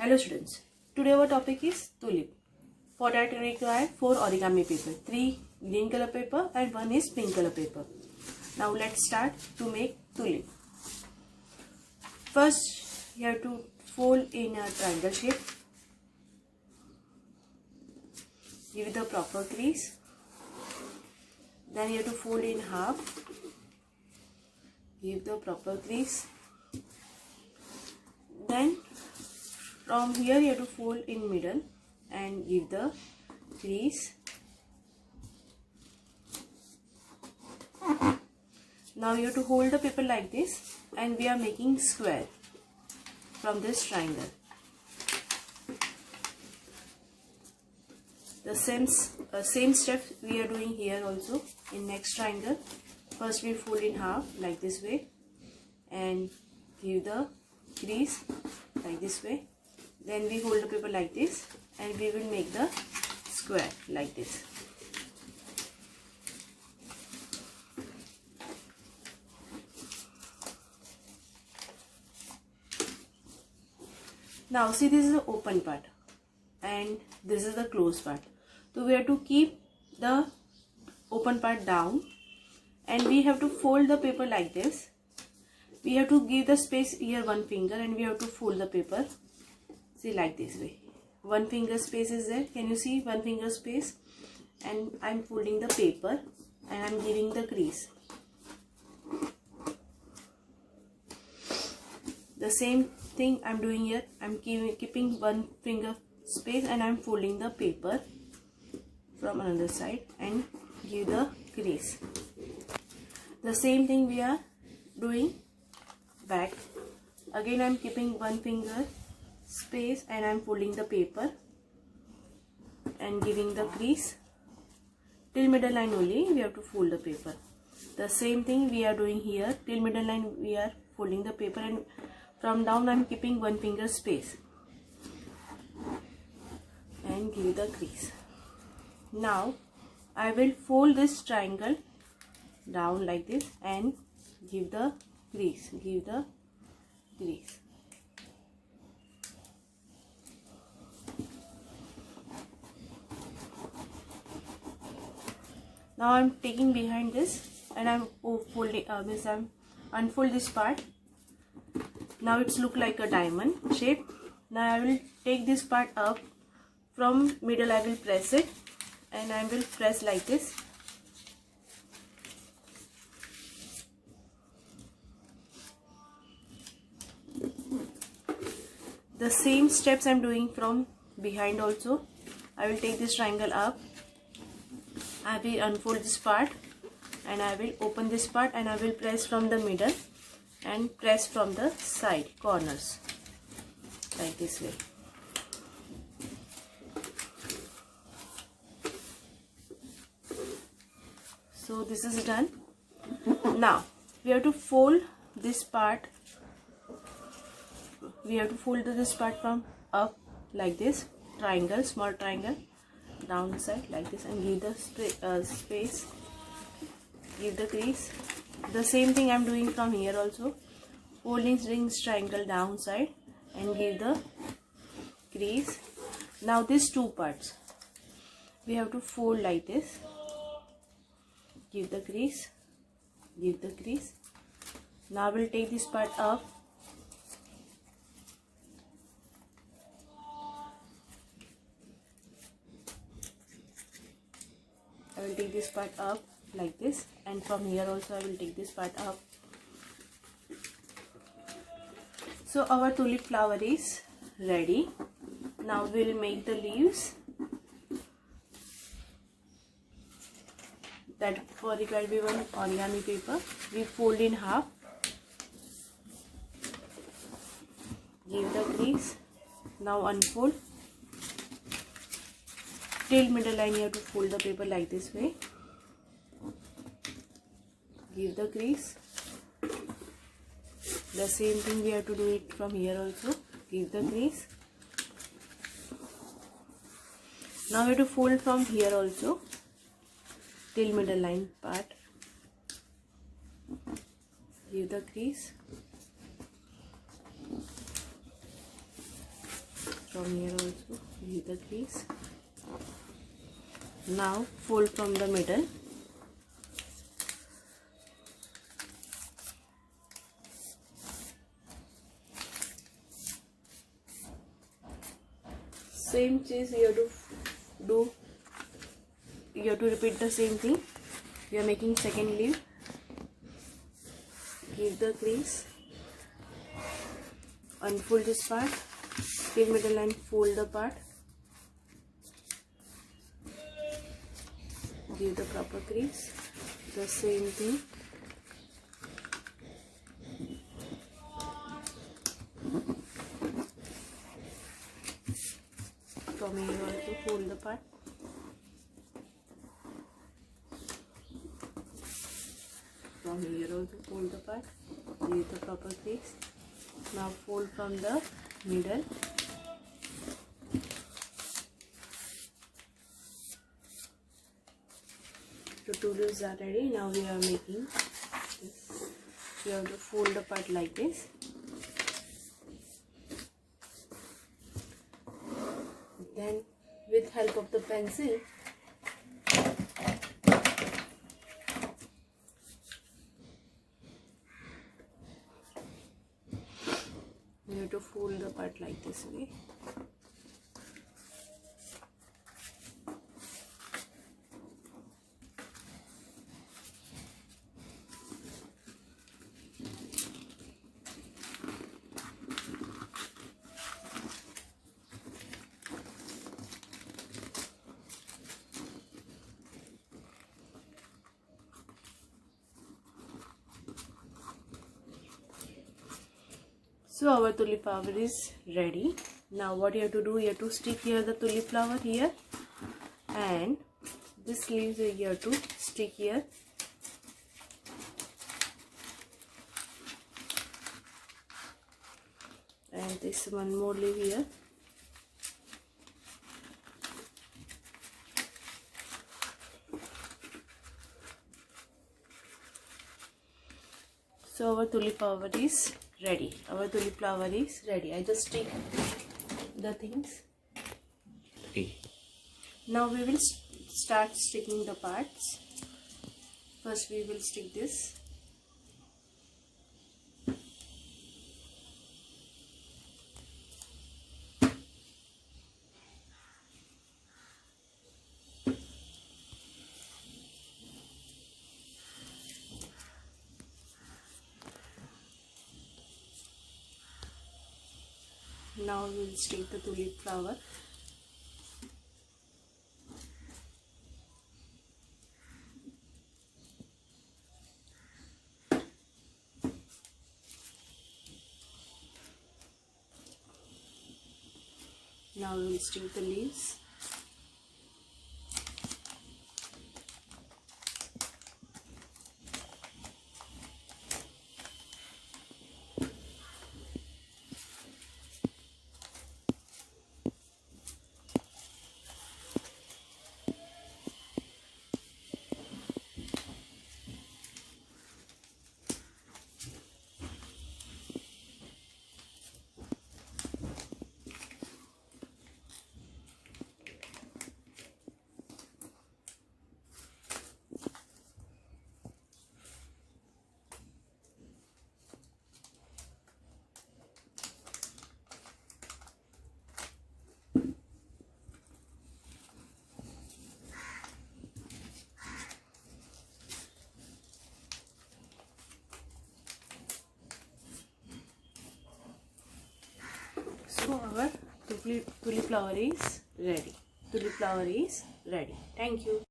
Hello students, today our topic is tulip. For that we require 4 origami paper, 3 green color paper and 1 is pink color paper. Now let's start to make tulip. First you have to fold in a triangle shape. Give the proper crease. Then you have to fold in half. Give the proper crease. Then from here you have to fold in middle and give the crease. Now you have to hold the paper like this and we are making square from this triangle. The same step we are doing here also in next triangle. First we fold in half like this way and give the crease like this way. Then we hold the paper like this and we will make the square like this. Now see, this is the open part and this is the closed part. So we have to keep the open part down and we have to fold the paper like this. We have to give the space here 1 finger and we have to fold the paper. See, like this way. 1 finger space is there. Can you see 1 finger space? And I'm folding the paper and I'm giving the crease. The same thing I'm doing here. I'm keeping 1 finger space and I'm folding the paper from another side and give the crease. The same thing we are doing back. Again I'm keeping 1 finger space and I'm folding the paper and giving the crease. Till middle line only we have to fold the paper. The same thing we are doing here. Till middle line we are folding the paper and from down I'm keeping 1 finger space and give the crease. Now I will fold this triangle down like this and give the crease. Give the crease. Now I'm taking behind this and I'm folding I'm unfold this part. Now it's look like a diamond shape. Now I will take this part up. From middle I will press it and I will press like this. The same steps I'm doing from behind also. I will take this triangle up. I will unfold this part and I will open this part and I will press from the middle and press from the side corners like this way. So this is done. Now we have to fold this part. We have to fold this part from up like this, triangle, small triangle, down side like this and give the space, give the crease. The same thing I'm doing from here also. Folding rings triangle down side and give the crease. Now these 2 parts we have to fold like this. Give the crease, give the crease. Now we'll take this part up. I will take this part up like this and from here also I will take this part up. So our tulip flower is ready. Now we will make the leaves. That for required we want origami paper. We fold in half. Give the crease. Now unfold. Till middle line you have to fold the paper like this way. Give the crease. The same thing we have to do it from here also. Give the crease. Now we have to fold from here also till middle line part. Give the crease. From here also give the crease. Now fold from the middle. Same chase you have to do. You have to repeat the same thing. We are making second leaf. Give the crease. Unfold this part. Till middle and fold the part. Give the proper crease. The same thing. From here also fold the part. From here also fold the part. Give the proper crease. Now fold from the middle. The two leaves are ready. Now we are making this. You have to fold the part like this. Then with help of the pencil, you have to fold the part like this way. So our tulip flower is ready. Now what you have to do, you have to stick here the tulip flower here, and this leaves you have to stick here. And this one more leaf here. So our tulip flower is ready. Our tulip flower is ready. I just stick the things. Okay. Now we will start sticking the parts. First we will stick this. Now we will stick the tulip flower. Now we will stick the leaves. So our tulip flower is ready. Tulip flower is ready. Thank you.